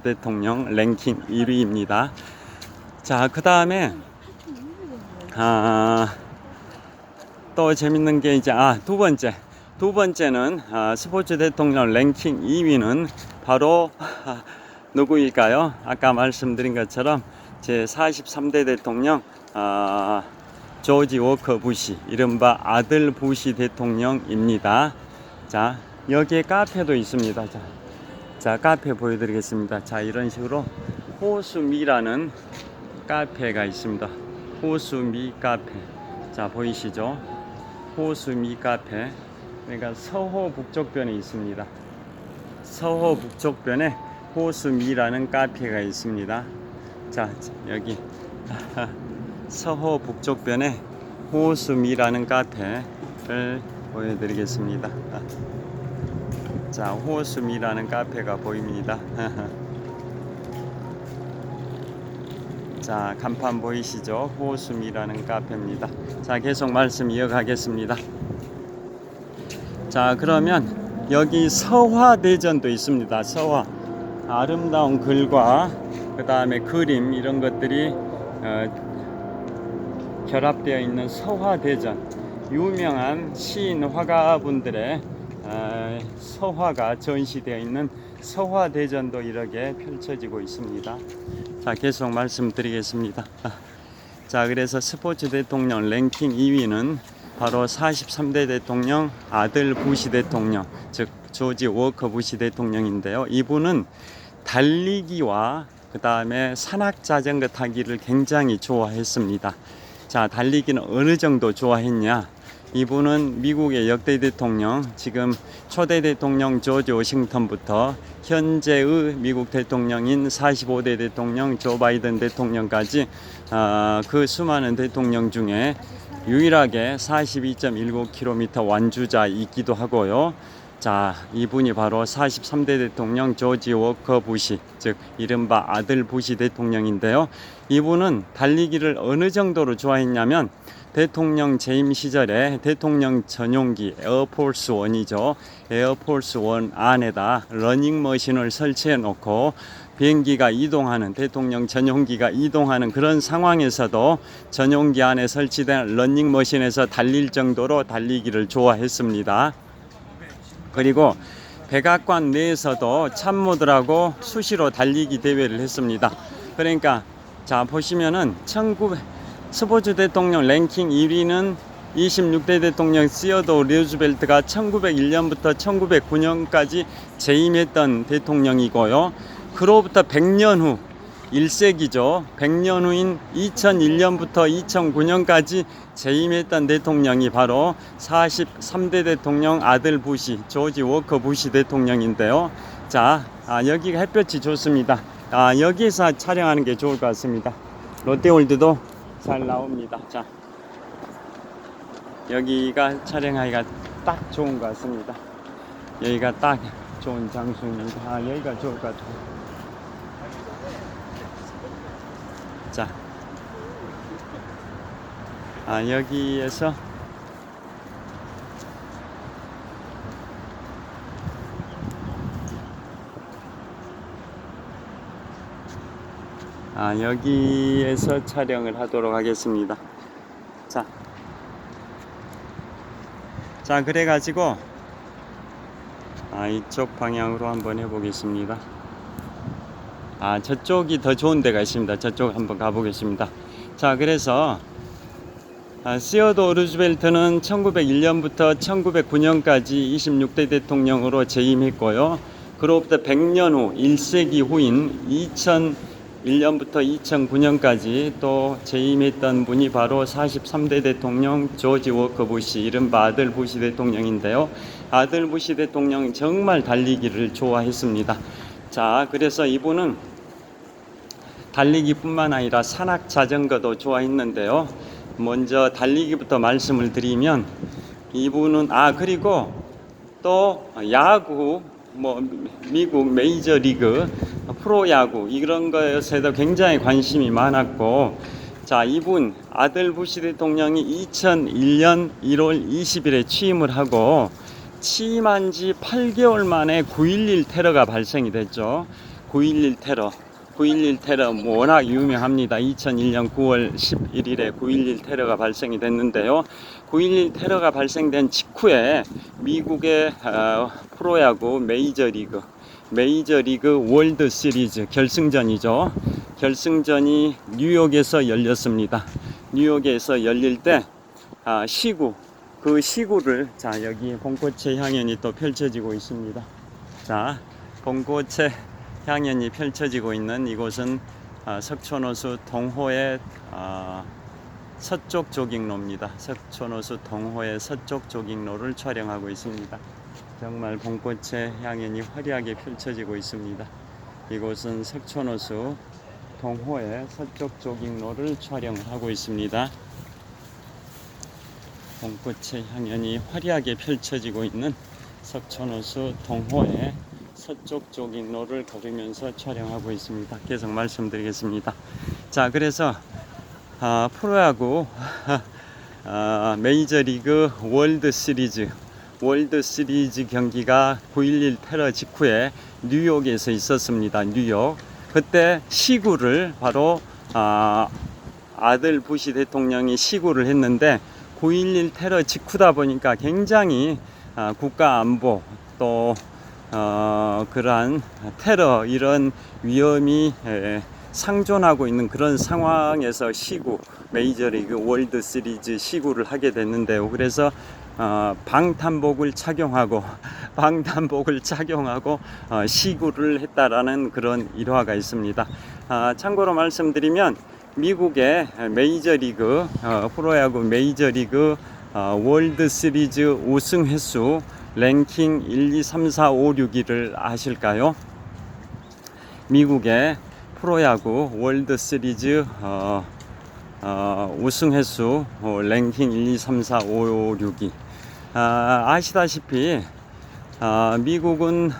대통령 랭킹 1위입니다. 자, 그 다음에 또 재밌는 게 이제 두 번째는 스포츠 대통령 랭킹 2위는 바로 누구일까요? 아까 말씀드린 것처럼 제 43대 대통령 조지 워커 부시, 이른바 아들 부시 대통령입니다. 자, 여기에 카페도 있습니다. 자, 카페 보여드리겠습니다. 자, 이런 식으로 호수미라는 카페가 있습니다. 호수미 카페. 자, 보이시죠? 호수미 카페. 그러니까 서호 북쪽변에 있습니다. 서호 북쪽변에 호수미라는 카페가 있습니다. 자, 여기 서호 북쪽변에 호수미라는 카페를 보여드리겠습니다. 자, 호수미라는 카페가 보입니다. 자, 간판 보이시죠? 호수미라는 카페입니다. 자, 계속 말씀 이어가겠습니다. 자, 그러면 여기 서화대전도 있습니다. 서화, 아름다운 글과 그 다음에 그림, 이런 것들이 결합되어 있는 서화대전, 유명한 시인 화가분들의 서화가 전시되어 있는 서화대전도 이렇게 펼쳐지고 있습니다. 자, 계속 말씀드리겠습니다. 자, 그래서 스포츠 대통령 랭킹 2위는 바로 43대 대통령 아들 부시 대통령, 즉 조지 워커 부시 대통령인데요. 이분은 달리기와 그 다음에 산악자전거 타기를 굉장히 좋아했습니다. 자, 달리기는 어느 정도 좋아했냐? 이분은 미국의 역대 대통령, 지금 초대 대통령 조지 워싱턴부터 현재의 미국 대통령인 45대 대통령 조 바이든 대통령까지 그 수많은 대통령 중에 유일하게 42.19km 완주자이기도 하고요. 자, 이분이 바로 43대 대통령 조지 워커 부시, 즉 이른바 아들 부시 대통령인데요. 이분은 달리기를 어느 정도로 좋아했냐면 대통령 재임 시절에 대통령 전용기 에어포스 1이죠. 에어포스 1 안에다 러닝머신을 설치해 놓고 비행기가 이동하는, 대통령 전용기가 이동하는 그런 상황에서도 전용기 안에 설치된 러닝머신에서 달릴 정도로 달리기를 좋아했습니다. 그리고 백악관 내에서도 참모들하고 수시로 달리기 대회를 했습니다. 그러니까 자, 보시면은 스포츠 대통령 랭킹 1위는 26대 대통령 시어도 루즈벨트가 1901년부터 1909년까지 재임했던 대통령이고요. 그로부터 100년 후 1세기죠. 100년 후인 2001년부터 2009년까지 재임했던 대통령이 바로 43대 대통령 아들 부시, 조지 워커 부시 대통령인데요. 자, 여기가 햇볕이 좋습니다. 여기서 촬영하는 게 좋을 것 같습니다. 롯데월드도 잘 나옵니다. 자, 여기가 촬영하기가 딱 좋은 것 같습니다. 여기가 딱 좋은 장소입니다. 여기가 좋을 것 같아요. 자, 여기에서 여기에서 촬영을 하도록 하겠습니다. 자, 그래가지고 이쪽 방향으로 한번 해보겠습니다. 저쪽이 더 좋은 데가 있습니다. 저쪽 한번 가보겠습니다. 자, 그래서 시어도 루즈벨트는 1901년부터 1909년까지 26대 대통령으로 재임했고요. 그로부터 100년 후 1세기 후인 2001년부터 2009년까지 또 재임했던 분이 바로 43대 대통령 조지 워커 부시, 이른바 아들 부시 대통령인데요. 아들 부시 대통령이 정말 달리기를 좋아했습니다. 자, 그래서 이분은 달리기뿐만 아니라 산악자전거도 좋아했는데요. 먼저 달리기부터 말씀을 드리면 이분은 그리고 또 야구, 미국 메이저리그 프로야구 이런 것에도 굉장히 관심이 많았고, 자, 이분 아들 부시 대통령이 2001년 1월 20일에 취임을 하고 취임한 지 8개월 만에 9.11 테러가 발생이 됐죠. 9.11 테러. 9.11 테러 뭐 워낙 유명합니다. 2001년 9월 11일에 9.11 테러가 발생이 됐는데요. 9.11 테러가 발생된 직후에 미국의 프로야구 메이저리그 월드 시리즈 결승전이죠. 결승전이 뉴욕에서 열렸습니다. 뉴욕에서 열릴 때 시구, 그 시구를 자 여기 봄꽃의 향연이 또 펼쳐지고 있습니다. 자, 봄꽃의 향연이 펼쳐지고 있는 이곳은 석촌호수 동호의 서쪽 조깅로입니다. 석촌호수 동호의 서쪽 조깅로를 촬영하고 있습니다. 정말 봄꽃의 향연이 화려하게 펼쳐지고 있습니다. 이곳은 석촌호수 동호의 서쪽 조깅로를 촬영을 하고 있습니다. 봄꽃의 향연이 화려하게 펼쳐지고 있는 석촌호수 동호의 서쪽 조깅로를 걸으면서 촬영하고 있습니다. 계속 말씀드리겠습니다. 자, 그래서 프로야구 메이저리그 월드 시리즈 경기가 9.11 테러 직후에 뉴욕에서 있었습니다. 뉴욕. 그때 시구를 바로 아들 부시 대통령이 시구를 했는데 9.11 테러 직후다 보니까 굉장히 국가 안보 또 그러한 테러 이런 위험이 상존하고 있는 그런 상황에서 메이저리그 월드 시리즈 시구를 하게 됐는데요. 그래서 방탄복을 착용하고 시구를 했다라는 그런 일화가 있습니다. 참고로 말씀드리면 미국의 메이저리그 프로야구 메이저리그 월드 시리즈 우승 횟수 랭킹 1, 2, 3, 4, 5, 6위를 아실까요? 미국의 프로야구 월드 시리즈 우승 횟수 랭킹 1, 2, 3, 4, 5, 6위. 아시다시피 미국은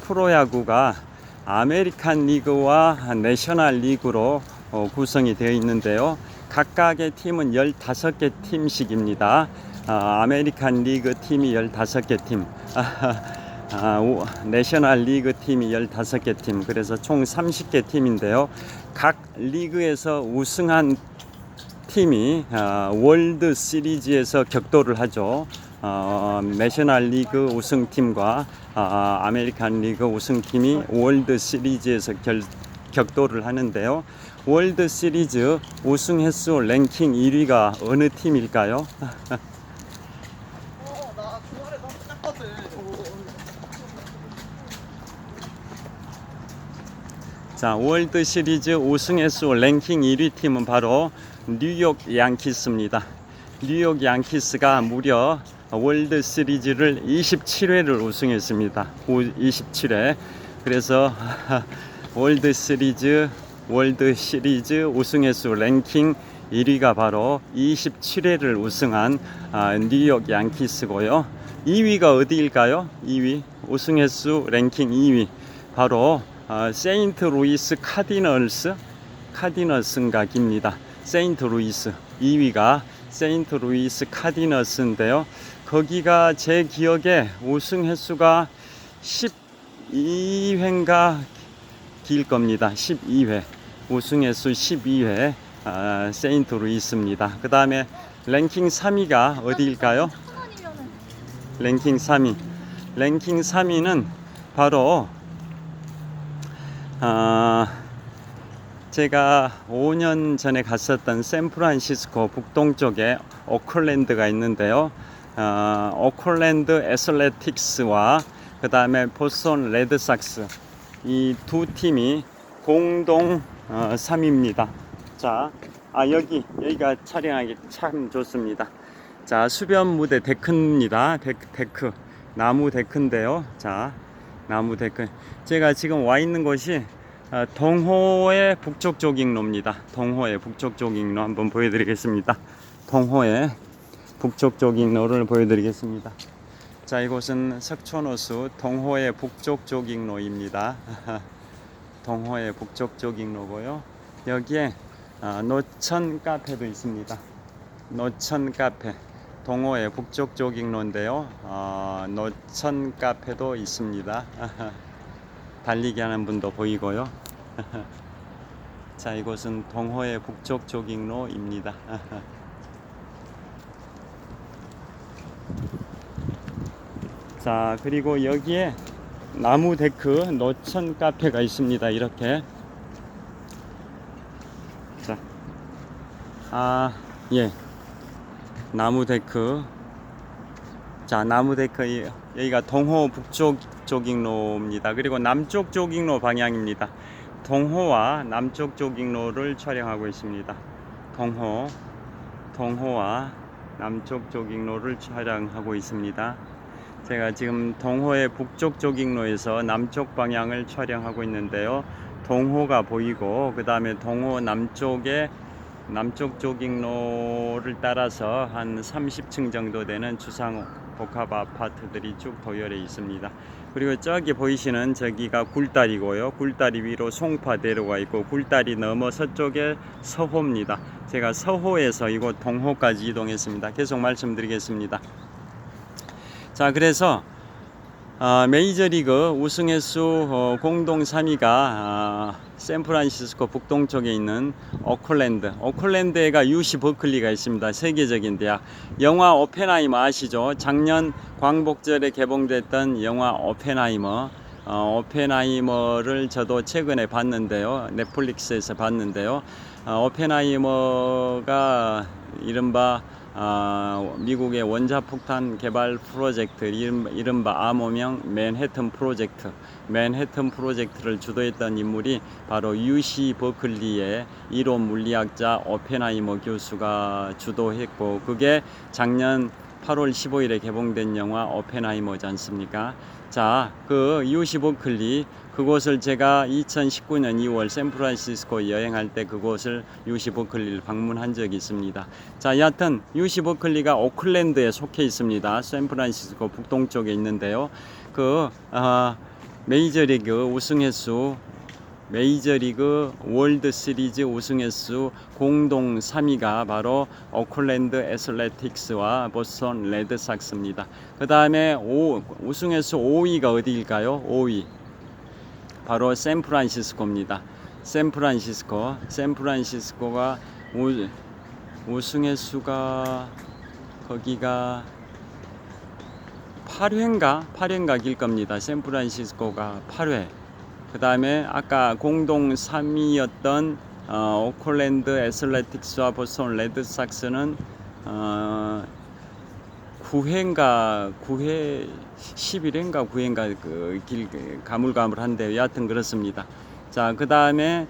프로야구가 아메리칸 리그와 내셔널 리그로 구성이 되어 있는데요. 각각의 팀은 15개 팀씩입니다. 아메리칸 리그 팀이 15개 팀, 내셔널 리그 팀이 15개 팀, 그래서 총 30개 팀인데요. 각 리그에서 우승한 팀이 월드 시리즈에서 격돌을 하죠. 내셔널 리그 우승팀과 아메리칸 리그 우승팀이 월드 시리즈에서 격돌을 하는데요. 월드 시리즈 우승 횟수 랭킹 1위가 어느 팀일까요? 자, 월드 시리즈 우승 횟수 랭킹 1위 팀은 바로 뉴욕 양키스입니다. 뉴욕 양키스가 무려 월드 시리즈를 27회를 우승했습니다. 27회. 그래서 월드 시리즈 우승 횟수 랭킹 1위가 바로 27회를 우승한 뉴욕 양키스고요. 2위가 어디일까요? 2위 우승 횟수 랭킹 2위 바로 세인트 루이스 카디널스인가 깁니다. 세인트 루이스 2위가 세인트 루이스 카디널스인데요. 거기가 제 기억에 우승 횟수가 12회인가 길 겁니다. 12회 우승 횟수 12회 세인트 루이스입니다. 그 다음에 랭킹 3위가 어디일까요? 랭킹 3위는 바로 제가 5년 전에 갔었던 샌프란시스코 북동쪽에 오클랜드가 있는데요. 오클랜드 애슬레틱스와 그 다음에 보스턴 레드삭스 이 두 팀이 공동 3위입니다. 자, 여기가 촬영하기 참 좋습니다. 자, 수변 무대 데크입니다. 데크 나무 데크인데요. 자, 나무 데크. 제가 지금 와 있는 곳이 동호의 북쪽 조깅로입니다. 동호의 북쪽 조깅로 한번 보여드리겠습니다. 동호의 북쪽 조깅로를 보여드리겠습니다. 자, 이곳은 석촌호수 동호의 북쪽 조깅로입니다. 동호의 북쪽 조깅로고요. 여기에 노천 카페도 있습니다. 노천 카페 동호의 북쪽 조깅로인데요. 노천 카페도 있습니다. 달리기 하는 분도 보이고요. 자, 이곳은 동호회 북쪽 조깅로입니다. 자, 그리고 여기에 나무 데크 노천 카페가 있습니다. 이렇게. 자, 예. 나무 데크. 자, 나무 데크, 여기가 동호 북쪽 조깅로입니다. 그리고 남쪽 조깅로 방향입니다. 동호와 남쪽 조깅로를 촬영하고 있습니다. 동호와 남쪽 조깅로를 촬영하고 있습니다. 제가 지금 동호의 북쪽 조깅로에서 남쪽 방향을 촬영하고 있는데요. 동호가 보이고, 그 다음에 동호 남쪽에 남쪽 조깅로를 따라서 한 30층 정도 되는 주상 복합 아파트들이 쭉 도열해 있습니다. 그리고 저기 보이시는 저기가 굴다리고요. 굴다리 위로 송파대로가 있고, 굴다리 넘어 서쪽에 서호입니다. 제가 서호에서 이곳 동호까지 이동했습니다. 계속 말씀드리겠습니다. 자, 그래서 메이저리그 우승 횟수 공동 3위가 샌프란시스코 북동쪽에 있는 오클랜드에가 UC 버클리가 있습니다. 세계적인 대학. 영화 오펜하이머 아시죠? 작년 광복절에 개봉됐던 영화 오펜하이머를 저도 최근에 봤는데요. 넷플릭스에서 봤는데요. 오펜하이머가 이른바 미국의 원자폭탄 개발 프로젝트, 이른바 암호명 맨해튼 프로젝트를 주도했던 인물이 바로 UC 버클리의 이론 물리학자 오펜하이머 교수가 주도했고, 그게 작년 8월 15일에 개봉된 영화 오펜하이머지 않습니까? 자, 그 UC 버클리, 그곳을 제가 2019년 2월 샌프란시스코 여행할 때 그곳을 UC 버클리를 방문한 적이 있습니다. 자, 여하튼 UC 버클리가 오클랜드에 속해 있습니다. 샌프란시스코 북동쪽에 있는데요. 그 메이저리그 월드 시리즈 우승 횟수 공동 3위가 바로 오클랜드 애슬레틱스와 보스턴 레드삭스입니다. 그 다음에 우승 횟수 5위가 어디일까요? 5위. 바로 샌프란시스코입니다. 샌프란시스코가 우승 횟수가 거기가 8회인가 길 겁니다. 샌프란시스코가 8회. 그 다음에 아까 공동 3위였던 오클랜드 애슬레틱스와 보스턴 레드삭스는 9회 11회인가 9회인가 그 길 가물가물한데 여하튼 그렇습니다. 자, 그 다음에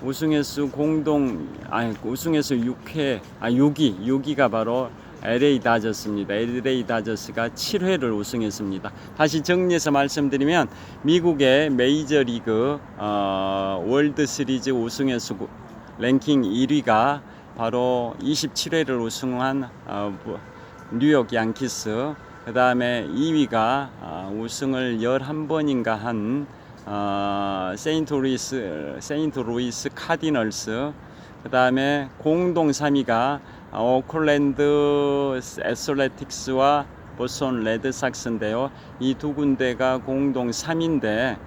우승 횟수 6위가 바로 LA 다저스입니다. LA 다저스가 7회를 우승했습니다. 다시 정리해서 말씀드리면 미국의 메이저리그 월드 시리즈 우승 횟수 랭킹 1위가 바로 27회를 우승한 뉴욕 양키스, 그 다음에 2위가 우승을 11번인가 한 세인트루이스 카디널스, 그 다음에 공동 3위가 오클랜드 애슬레틱스와 보스턴 레드삭스인데요. 이 두 군데가 공동 3위인데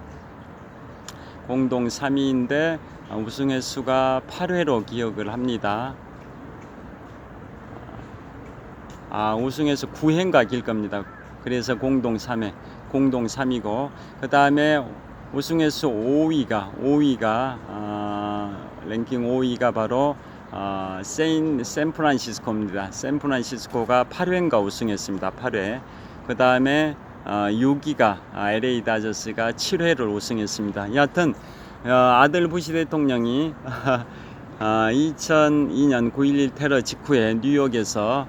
우승 횟수가 8회로 기억을 합니다. 우승 횟수 9회인가 길 겁니다. 그래서 공동 3위고, 그 다음에 우승 횟수 5위가 랭킹 5위가 바로 샌프란시스코입니다. 샌프란시스코가 8회인가 우승했습니다. 8회. 그 다음에 6위가 LA 다저스가 7회를 우승했습니다. 여하튼 아들 부시 대통령이 2002년 9.11 테러 직후에 뉴욕에서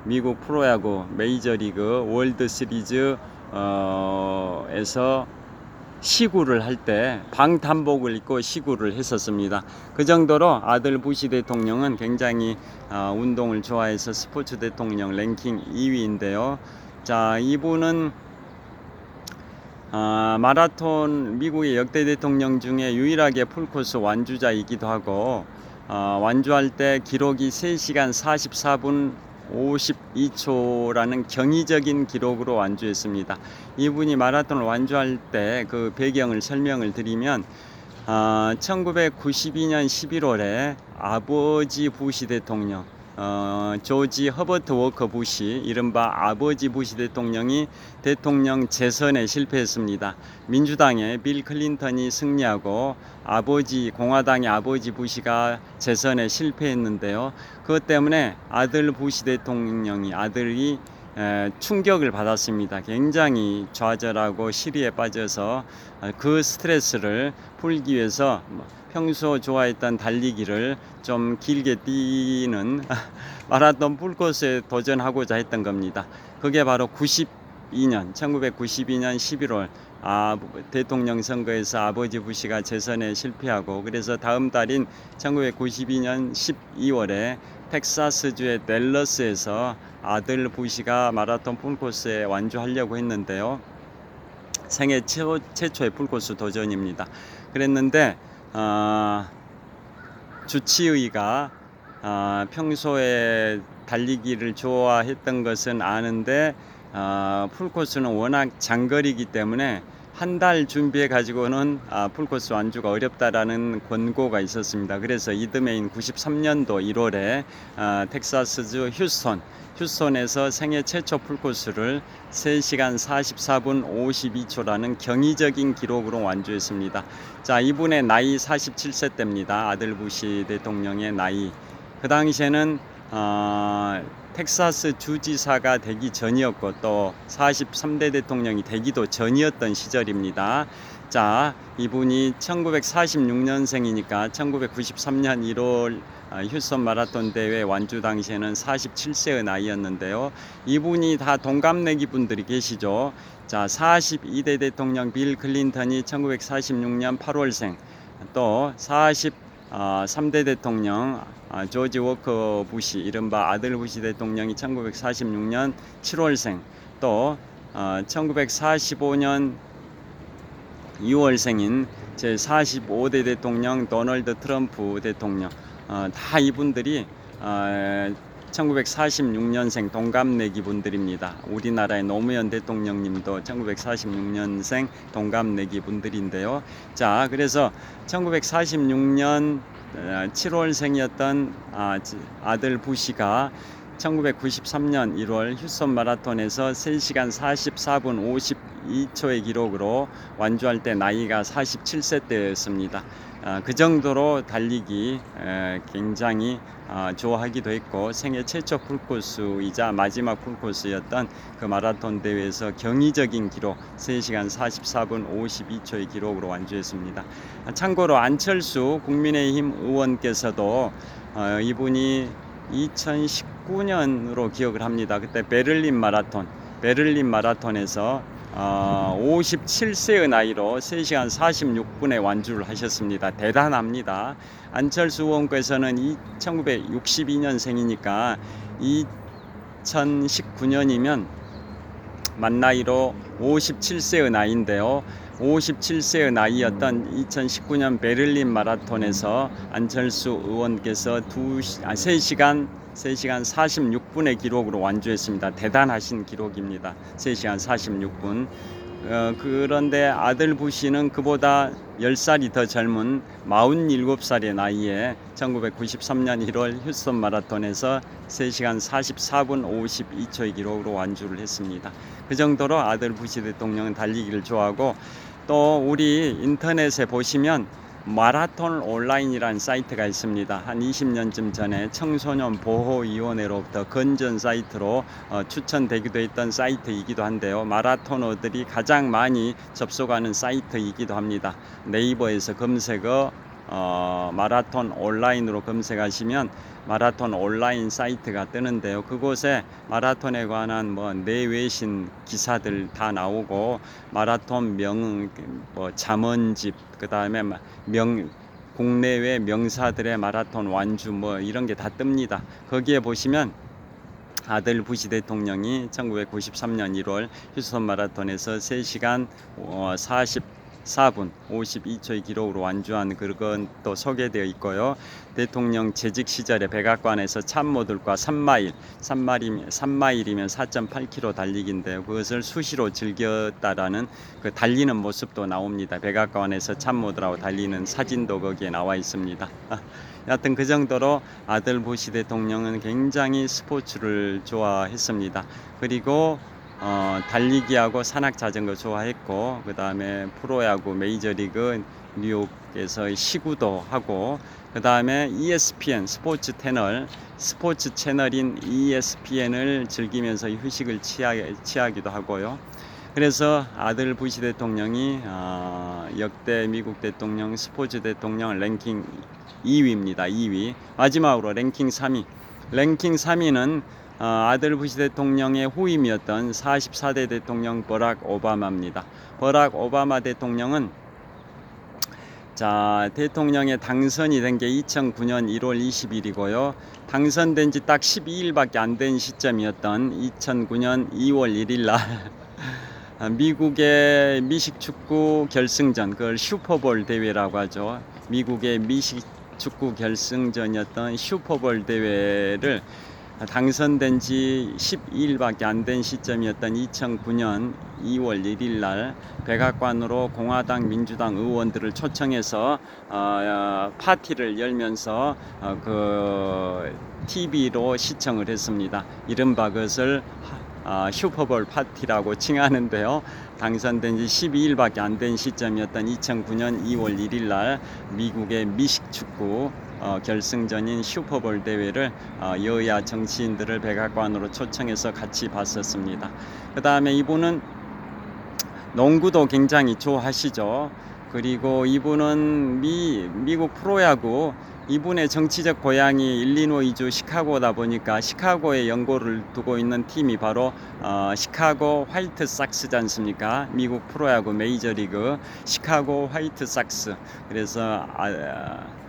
미국 프로야구 메이저리그 월드 시리즈 에서 시구를 할 때 방탄복을 입고 시구를 했었습니다. 그 정도로 아들 부시 대통령은 굉장히 운동을 좋아해서 스포츠 대통령 랭킹 2위인데요. 자, 이분은 마라톤 미국의 역대 대통령 중에 유일하게 풀코스 완주자이기도 하고, 완주할 때 기록이 3시간 44분 52초라는 경이적인 기록으로 완주했습니다. 이분이 마라톤을 완주할 때 그 배경을 설명을 드리면 1992년 11월에 아버지 부시 대통령 조지 허버트 워커 부시, 이른바 아버지 부시 대통령이 대통령 재선에 실패했습니다. 민주당의 빌 클린턴이 승리하고 공화당의 아버지 부시가 재선에 실패했는데요. 그것 때문에 아들이 충격을 받았습니다. 굉장히 좌절하고 시리에 빠져서 그 스트레스를 풀기 위해서 평소 좋아했던 달리기를 좀 길게 뛰는 마라톤 풀코스에 도전하고자 했던 겁니다. 그게 바로 1992년 11월 대통령 선거에서 아버지 부시가 재선에 실패하고, 그래서 다음 달인 1992년 12월에 텍사스주의 댈러스에서 아들 부시가 마라톤 풀코스에 완주하려고 했는데요. 생애 최초의 풀코스 도전입니다. 그랬는데 주치의가 평소에 달리기를 좋아했던 것은 아는데 풀코스는 워낙 장거리이기 때문에 한 달 준비해 가지고는 풀코스 완주가 어렵다라는 권고가 있었습니다. 그래서 이듬해인 93년도 1월에 텍사스주 휴스턴에서 생애 최초 풀코스를 3시간 44분 52초라는 경이적인 기록으로 완주했습니다. 자, 이분의 나이 47세 때입니다. 아들 부시 대통령의 나이. 그 당시에는 텍사스 주지사가 되기 전이었고 또 43대 대통령이 되기도 전이었던 시절입니다. 자, 이분이 1946년생이니까 1993년 1월 휴스턴 마라톤 대회 완주 당시에는 47세의 나이였는데요. 이분이 다 동갑내기 분들이 계시죠. 자, 42대 대통령 빌 클린턴이 1946년 8월생, 또 3대 대통령 조지 워커 부시, 이른바 아들 부시 대통령이 1946년 7월생, 또 1945년 6월생인 제45대 대통령 도널드 트럼프 대통령, 다 이분들이 1946년생 동갑내기 분들입니다. 우리나라의 노무현 대통령님도 1946년생 동갑내기 분들인데요. 자, 그래서 1946년 7월생이었던 아들 부시가 1993년 1월 휴스턴 마라톤에서 3시간 44분 52초의 기록으로 완주할 때 나이가 47세 때였습니다. 그 정도로 달리기 굉장히 좋아하기도 했고, 생애 최초 풀코스이자 마지막 풀코스였던 그 마라톤 대회에서 경이적인 기록 3시간 44분 52초의 기록으로 완주했습니다. 참고로 안철수 국민의힘 의원께서도 이분이 2019년으로 기억을 합니다. 그때 베를린 마라톤에서 57세의 나이로 3시간 46분에 완주를 하셨습니다. 대단합니다. 안철수 의원께서는 1962년생이니까 2019년이면 만 나이로 57세의 나이인데요. 57세의 나이였던 2019년 베를린 마라톤에서 안철수 의원께서 3시간 46분의 기록으로 완주했습니다. 대단하신 기록입니다. 3시간 46분. 그런데 아들 부시는 그보다 10살이 더 젊은 47살의 나이에 1993년 1월 휴스턴 마라톤에서 3시간 44분 52초의 기록으로 완주를 했습니다. 그 정도로 아들 부시 대통령은 달리기를 좋아하고, 또 우리 인터넷에 보시면 마라톤 온라인이라는 사이트가 있습니다. 한 20년쯤 전에 청소년 보호위원회로부터 건전 사이트로 추천되기도 했던 사이트이기도 한데요. 마라토너들이 가장 많이 접속하는 사이트이기도 합니다. 네이버에서 마라톤 온라인으로 검색하시면 마라톤 온라인 사이트가 뜨는데요. 그곳에 마라톤에 관한 내외신 기사들 다 나오고, 마라톤 잠언집, 그다음에 국내외 명사들의 마라톤 완주 이런 게 다 뜹니다. 거기에 보시면 아들 부시 대통령이 1993년 1월 휴스턴 마라톤에서 3시간 4분 52초의 기록으로 완주한 그건 또 소개되어 있고요. 대통령 재직 시절에 백악관에서 참모들과 3마일이면 4.8km 달리기인데 그것을 수시로 즐겼다라는 그 달리는 모습도 나옵니다. 백악관에서 참모들하고 달리는 사진도 거기에 나와 있습니다. 여하튼 그 정도로 아들 부시 대통령은 굉장히 스포츠를 좋아했습니다. 그리고 달리기하고 산악 자전거 좋아했고, 그 다음에 프로야구 메이저리그 뉴욕에서 시구도 하고, 그 다음에 ESPN 스포츠 채널인 ESPN을 즐기면서 휴식을 취하기도 하고요. 그래서 아들 부시 대통령이 역대 미국 대통령 스포츠 대통령 랭킹 2위입니다. 2위. 마지막으로 랭킹 3위. 랭킹 3위는 아들 부시 대통령의 후임이었던 44대 대통령 버락 오바마입니다. 버락 오바마 대통령은 대통령에 당선이 된 게 2009년 1월 20일이고요. 당선된 지 딱 12일밖에 안 된 시점이었던 2009년 2월 1일 날 미국의 미식축구 결승전, 그걸 슈퍼볼 대회라고 하죠. 미국의 미식축구 결승전이었던 슈퍼볼 대회를 당선된 지 12일밖에 안 된 시점이었던 2009년 2월 1일 날 백악관으로 공화당 민주당 의원들을 초청해서 파티를 열면서 그 TV로 시청을 했습니다. 이른바 그것을 슈퍼볼 파티라고 칭하는데요. 당선된 지 12일밖에 안 된 시점이었던 2009년 2월 1일 날 미국의 미식축구 결승전인 슈퍼볼 대회를 여야 정치인들을 백악관으로 초청해서 같이 봤었습니다. 그 다음에 이분은 농구도 굉장히 좋아하시죠. 그리고 이분은 미국 프로야구, 이분의 정치적 고향이 일리노이주 시카고다 보니까 시카고에 연고를 두고 있는 팀이 바로 시카고 화이트삭스지 않습니까? 미국 프로야구 메이저리그 시카고 화이트삭스. 그래서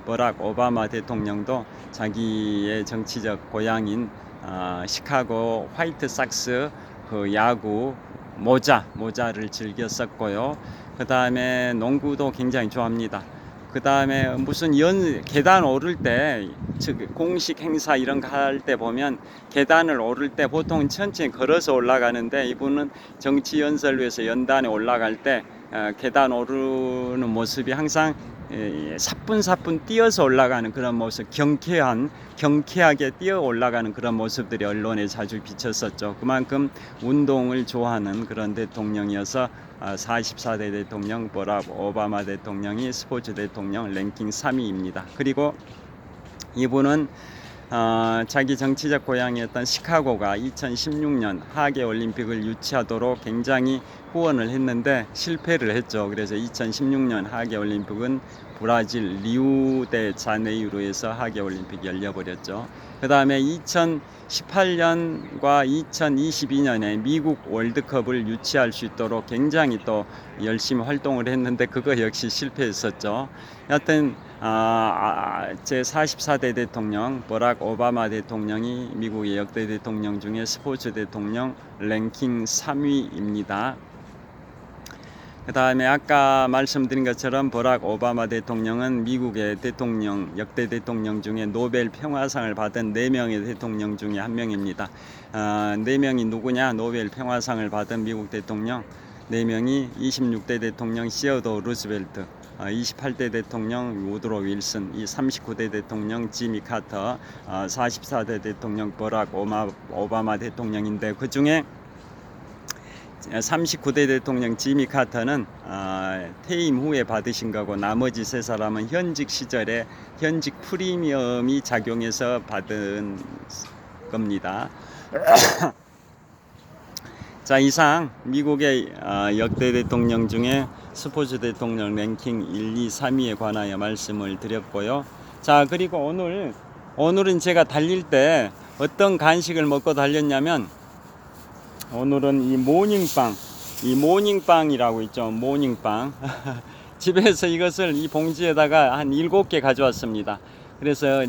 버락 오바마 대통령도 자기의 정치적 고향인 시카고 화이트삭스 그 야구 모자를 즐겼었고요. 그 다음에 농구도 굉장히 좋아합니다. 그 다음에 무슨 계단 오를 때, 즉 공식 행사 이런 거 할 때 보면 계단을 오를 때 보통 천천히 걸어서 올라가는데 이분은 정치 연설을 위해서 연단에 올라갈 때 계단 오르는 모습이 항상 사뿐사뿐 뛰어서 올라가는 그런 모습, 경쾌하게 뛰어 올라가는 그런 모습들이 언론에 자주 비쳤었죠. 그만큼 운동을 좋아하는 그런 대통령이어서 44대 대통령 버락 오바마 대통령이 스포츠 대통령 랭킹 3위입니다. 그리고 이분은 자기 정치적 고향이었던 시카고가 2016년 하계 올림픽을 유치하도록 굉장히 후원을 했는데 실패를 했죠. 그래서 2016년 하계 올림픽은 브라질 리우데자네이루에서 하계 올림픽이 열려버렸죠. 그 다음에 2018년과 2022년에 미국 월드컵을 유치할 수 있도록 굉장히 또 열심히 활동을 했는데 그거 역시 실패했었죠. 여하튼 제 44대 대통령 버락 오바마 대통령이 미국의 역대 대통령 중에 스포츠 대통령 랭킹 3위입니다. 그 다음에 아까 말씀드린 것처럼 버락 오바마 대통령은 미국의 역대 대통령 중에 노벨 평화상을 받은 4명의 대통령 중에 한 명입니다. 4명이 누구냐? 노벨 평화상을 받은 미국 대통령 4명이 26대 대통령 시어도 루즈벨트, 28대 대통령 우드로 윌슨, 39대 대통령 지미 카터, 44대 대통령 버락 오바마 대통령인데 그 중에 39대 대통령 지미 카터는 퇴임 후에 받으신 거고 나머지 3사람은 현직 시절에 현직 프리미엄이 작용해서 받은 겁니다. 자, 이상 미국의 역대 대통령 중에 스포츠 대통령 랭킹 1, 2, 3위에 관하여 말씀을 드렸고요. 자, 그리고 오늘은 제가 달릴 때 어떤 간식을 먹고 달렸냐면 오늘은 이 모닝빵이라고 있죠. 모닝빵. 집에서 이것을 이 봉지에다가 한 7개 가져왔습니다. 그래서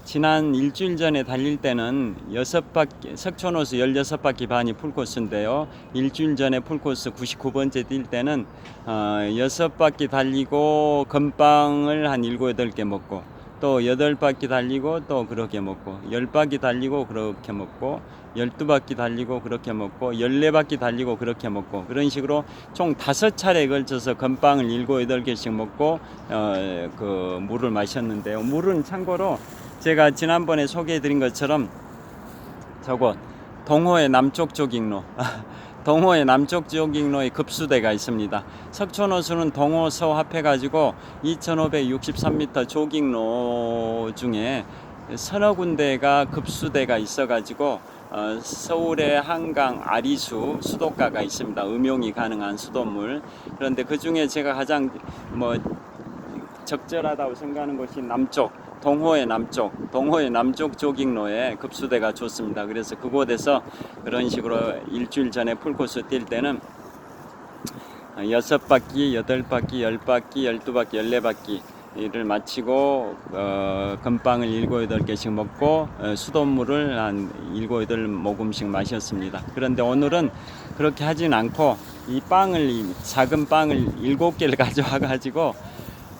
지난 일주일 전에 달릴 때는 6바퀴, 석촌호수 16바퀴 반이 풀코스인데요. 일주일 전에 풀코스 99번째 뛸 때는 6바퀴 달리고 건빵을 한 7, 8개 먹고, 또 8바퀴 달리고 또 그렇게 먹고, 10바퀴 달리고 그렇게 먹고, 12바퀴 달리고 그렇게 먹고, 14바퀴 달리고 그렇게 먹고, 그런 식으로 총 5차례에 걸쳐서 건빵을 7, 8개씩 먹고 그 물을 마셨는데요. 물은 참고로 제가 지난번에 소개해 드린 것처럼 저거 동호회 남쪽 조깅로 동호회 남쪽 조깅로에 급수대가 있습니다. 석촌호수는 동호서 합해 가지고 2563m 조깅로 중에 서너 군데가 급수대가 있어 가지고 서울의 한강 아리수 수도가가 있습니다. 음용이 가능한 수돗물. 그런데 그 중에 제가 가장 적절하다고 생각하는 곳이 남쪽, 동호회 남쪽 조깅로에 급수대가 좋습니다. 그래서 그곳에서 그런 식으로 일주일 전에 풀코스 뛸 때는 6바퀴, 8바퀴, 10바퀴, 12바퀴, 14바퀴를 마치고 건빵을 7, 8개씩 먹고 수돗물을 한 7, 8모금씩 마셨습니다. 그런데 오늘은 그렇게 하진 않고 이 작은 빵을 7개를 가져와 가지고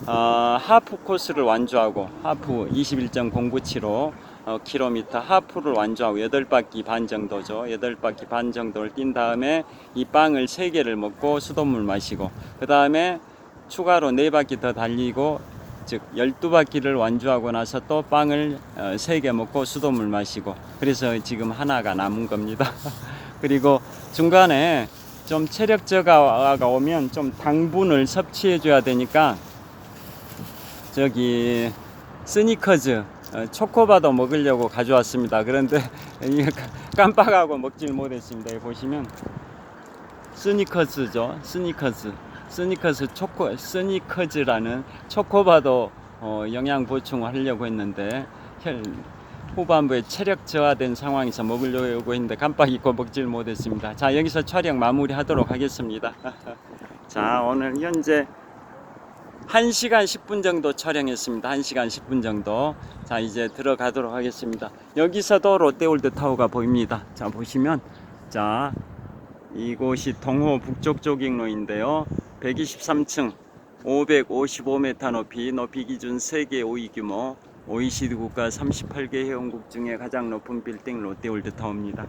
하프 코스를 완주하고, 하프 21.097로 킬로미터 하프를 완주하고 8바퀴 반 정도죠. 8바퀴 반 정도를 뛴 다음에 이 빵을 3개를 먹고 수돗물 마시고, 그 다음에 추가로 4바퀴 더 달리고, 즉 12바퀴를 완주하고 나서 또 빵을 3개 먹고 수돗물 마시고, 그래서 지금 하나가 남은 겁니다. 그리고 중간에 좀 체력 저하가 오면 좀 당분을 섭취해 줘야 되니까 저기 스니커즈 초코바도 먹으려고 가져왔습니다. 그런데 깜빡하고 먹질 못했습니다. 여기 보시면 스니커즈죠. 스니커즈라는 초코바도 영양 보충을 하려고 했는데 후반부에 체력 저하된 상황에서 먹으려고 했는데 깜빡 잊고 먹질 못했습니다. 자, 여기서 촬영 마무리 하도록 하겠습니다. 자, 오늘 현재 1시간 10분 정도 촬영했습니다. 1시간 10분 정도. 자, 이제 들어가도록 하겠습니다. 여기서도 롯데월드 타워가 보입니다. 자, 보시면, 자, 이곳이 동호 북쪽 조깅로인데요. 123층, 555m 높이 기준 세계 5위 규모, OECD 국가 38개 회원국 중에 가장 높은 빌딩 롯데월드 타워입니다.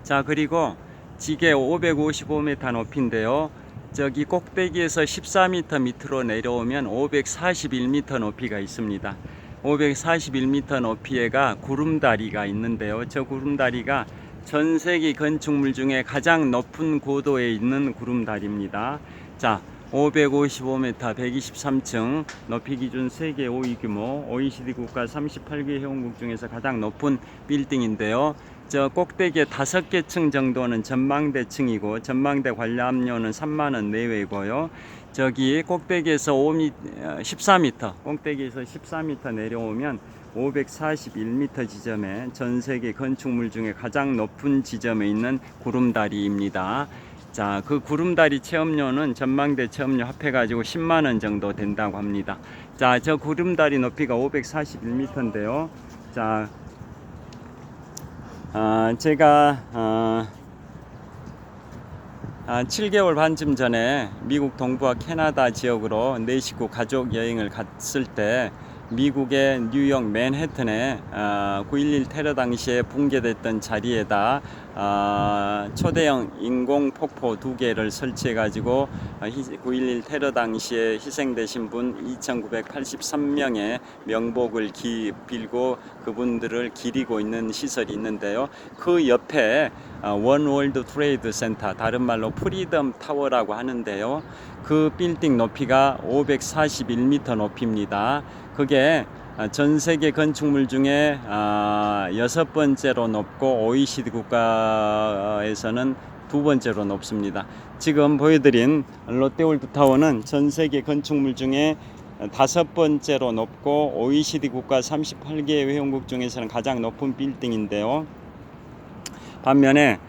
자, 그리고 지게 555m 높이인데요. 저기 꼭대기에서 14m 밑으로 내려오면 541m 높이가 있습니다. 541m 높이에가 구름다리가 있는데요. 저 구름다리가 전 세계 건축물 중에 가장 높은 고도에 있는 구름다리입니다. 자, 555m, 123층, 높이 기준 세계 5위 규모, OECD 국가 38개 회원국 중에서 가장 높은 빌딩인데요. 저 꼭대기에 5개 층 정도는 전망대층이고, 전망대 관람료는 3만원 내외고요. 저기 꼭대기에서 14m, 꼭대기에서 14m 내려오면 541m 지점에 전 세계 건축물 중에 가장 높은 지점에 있는 구름다리입니다. 자, 그 구름다리 체험료는 전망대 체험료 합해가지고 10만원 정도 된다고 합니다. 자, 저 구름다리 높이가 541m인데요. 자, 제가 7개월 반쯤 전에 미국 동부와 캐나다 지역으로 내 식구 가족 여행을 갔을 때 미국의 뉴욕 맨해튼에 9.11 테러 당시에 붕괴됐던 자리에다 초대형 인공 폭포 2개를 설치해 가지고 9.11 테러 당시에 희생되신 분 2,983명의 명복을 빌고 그분들을 기리고 있는 시설이 있는데요. 그 옆에 원월드 트레이드 센터, 다른 말로 프리덤 타워라고 하는데요. 그 빌딩 높이가 541m 높이입니다. 그게 전 세계 건축물 중에 6번째로 높고 OECD 국가에서는 2번째로 높습니다. 지금 보여드린 롯데월드 타워는 전 세계 건축물 중에 5번째로 높고 OECD 국가 38개 회원국 중에서는 가장 높은 빌딩인데요. 반면에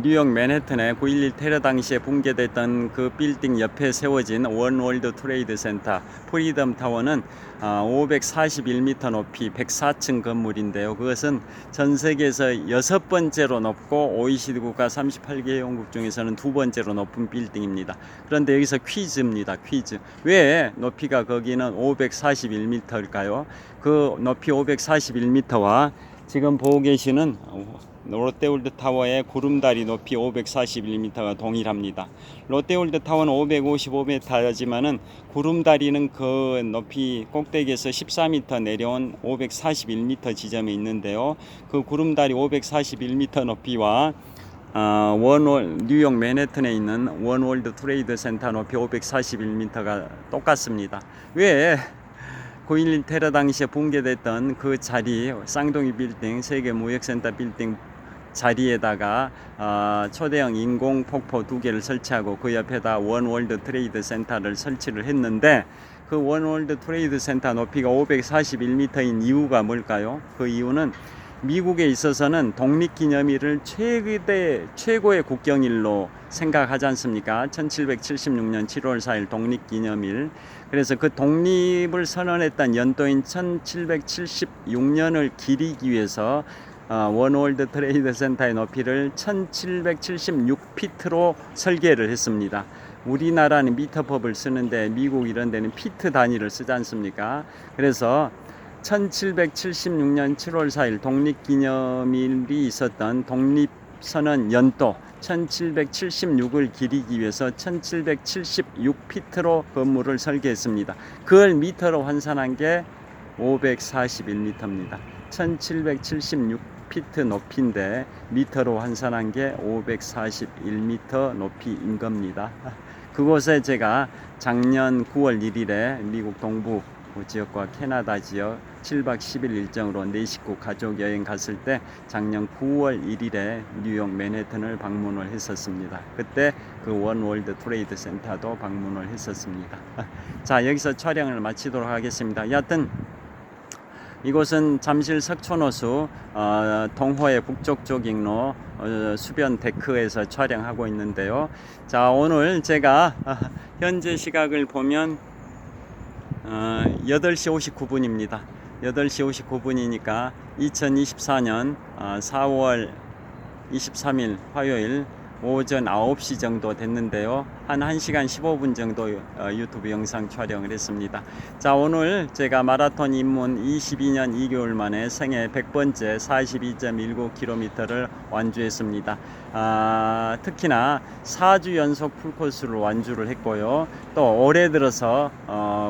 뉴욕 맨해튼의 9.11 테러 당시에 붕괴됐던 그 빌딩 옆에 세워진 원월드 트레이드 센터 프리덤 타워는 541m 높이 104층 건물인데요. 그것은 전 세계에서 6번째로 높고 OECD 국가 38개 회원국 중에서는 2번째로 높은 빌딩입니다. 그런데 여기서 퀴즈입니다. 퀴즈. 왜 높이가 거기는 541m일까요? 그 높이 541m와 지금 보고 계시는 롯데월드 타워의 구름다리 높이 541m가 동일합니다. 롯데월드 타워는 555m지만은 구름다리는 그 높이 꼭대기에서 14m 내려온 541m 지점에 있는데요. 그 구름다리 541m 높이와 뉴욕 맨해튼에 있는 원월드 트레이드 센터 높이 541m가 똑같습니다. 왜? 9.11 테러 당시에 붕괴됐던 그 자리, 쌍둥이 빌딩, 세계 무역센터 빌딩 자리에다가 초대형 인공 폭포 2개를 설치하고 그 옆에다 원월드 트레이드 센터를 설치를 했는데, 그 원월드 트레이드 센터 높이가 541m인 이유가 뭘까요? 그 이유는 미국에 있어서는 독립기념일을 최고의 국경일로 생각하지 않습니까? 1776년 7월 4일 독립기념일. 그래서 그 독립을 선언했던 연도인 1776년을 기리기 위해서 원월드 트레이드 센터의 높이를 1776피트로 설계를 했습니다. 우리나라는 미터법을 쓰는데 미국 이런 데는 피트 단위를 쓰지 않습니까? 그래서 1776년 7월 4일 독립기념일이 있었던 독립선언 연도 1776을 기리기 위해서 1776피트로 건물을 설계했습니다. 그걸 미터로 환산한 게 541m입니다. 1776피트 높이인데 미터로 환산한 게 541m 높이인 겁니다. 그곳에 제가 작년 9월 1일에 미국 동부 지역과 캐나다 지역 7박 10일 일정으로 4식구 가족 여행 갔을 때 작년 9월 1일에 뉴욕 맨해튼을 방문을 했었습니다. 그때 그 원월드 트레이드 센터도 방문을 했었습니다. 자, 여기서 촬영을 마치도록 하겠습니다. 여하튼 이곳은 잠실 석촌호수 동호회 북쪽 조깅로 수변 데크에서 촬영하고 있는데요. 자, 오늘 제가 현재 시각을 보면 8시 59분입니다. 8시 59분이니까 2024년 4월 23일 화요일 오전 9시 정도 됐는데요. 한 1시간 15분 정도 유튜브 영상 촬영을 했습니다. 자, 오늘 제가 마라톤 입문 22년 2개월 만에 생애 100번째 42.19km를 완주했습니다. 특히나 4주 연속 풀코스를 완주를 했고요. 또 올해 들어서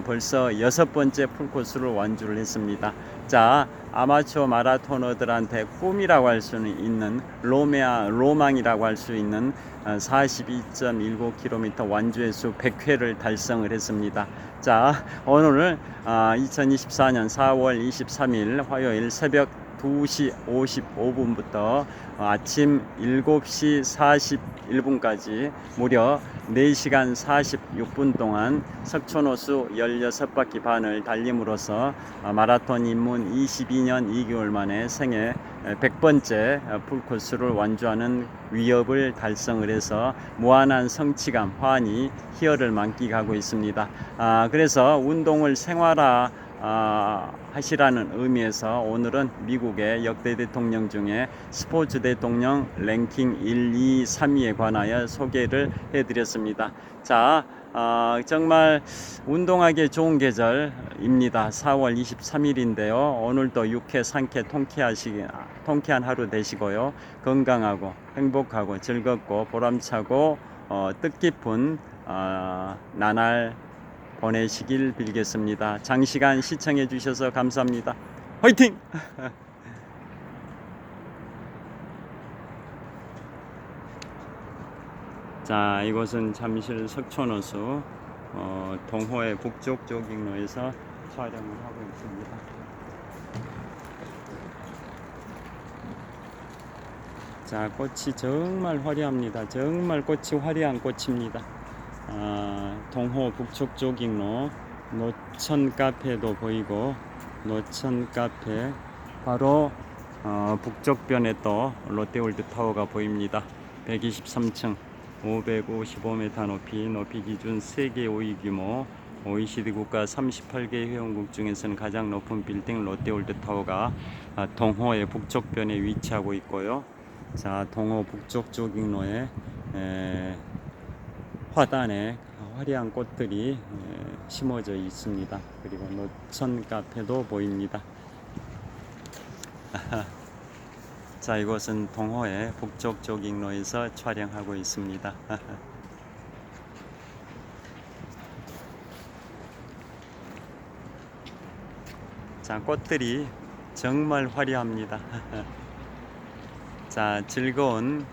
벌써 6번째 풀코스를 완주를 했습니다. 자, 아마추어 마라토너들한테 꿈이라고 할 수는 있는 로망이라고 할 수 있는 42.19km 완주 횟수 100회를 달성을 했습니다. 자, 오늘 2024년 4월 23일 화요일 새벽 2시 55분부터 아침 7시 41분까지 무려 4시간 46분 동안 석촌호수 16바퀴 반을 달림으로써 마라톤 입문 22년 2개월 만에 생애 100번째 풀코스를 완주하는 위협을 달성을 해서 무한한 성취감, 환희, 희열을 만끽하고 있습니다. 그래서 운동을 생활화 하시라는 의미에서 오늘은 미국의 역대 대통령 중에 스포츠 대통령 랭킹 1, 2, 3위에 관하여 소개를 해드렸습니다. 자, 정말 운동하기에 좋은 계절입니다. 4월 23일인데요. 오늘도 유쾌, 상쾌, 통쾌한 하루 되시고요. 건강하고 행복하고 즐겁고 보람차고 뜻깊은 나날 보내시길 빌겠습니다. 장시간 시청해 주셔서 감사합니다. 화이팅! 자, 이곳은 잠실 석촌호수 동호회 북쪽 조깅로에서 촬영을 하고 있습니다. 자, 꽃이 정말 화려합니다. 정말 꽃이 화려한 꽃입니다. 동호 북쪽 조깅로 노천 카페도 보이고, 노천 카페 바로 북쪽변에 또 롯데월드 타워가 보입니다. 123층 555m 높이 기준 세계 5위 규모 OECD 국가 38개 회원국 중에서는 가장 높은 빌딩 롯데월드 타워가 동호의 북쪽변에 위치하고 있고요. 자, 동호 북쪽 조깅로에 화단에 화려한 꽃들이 심어져 있습니다. 그리고 노천 카페도 보입니다. 자, 이곳은 동호의 북쪽 조깅로에서 촬영하고 있습니다. 자, 꽃들이 정말 화려합니다. 자, 즐거운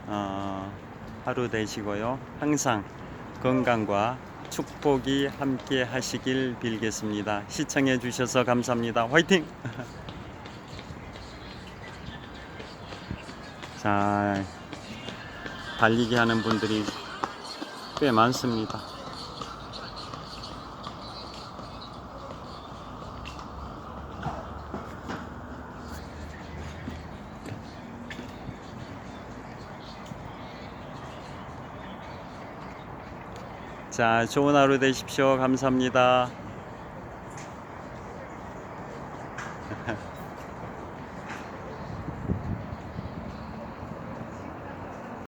하루 되시고요. 항상 건강과 축복이 함께 하시길 빌겠습니다. 시청해 주셔서 감사합니다. 화이팅! 자, 달리기 하는 분들이 꽤 많습니다. 자, 좋은 하루 되십시오. 감사합니다.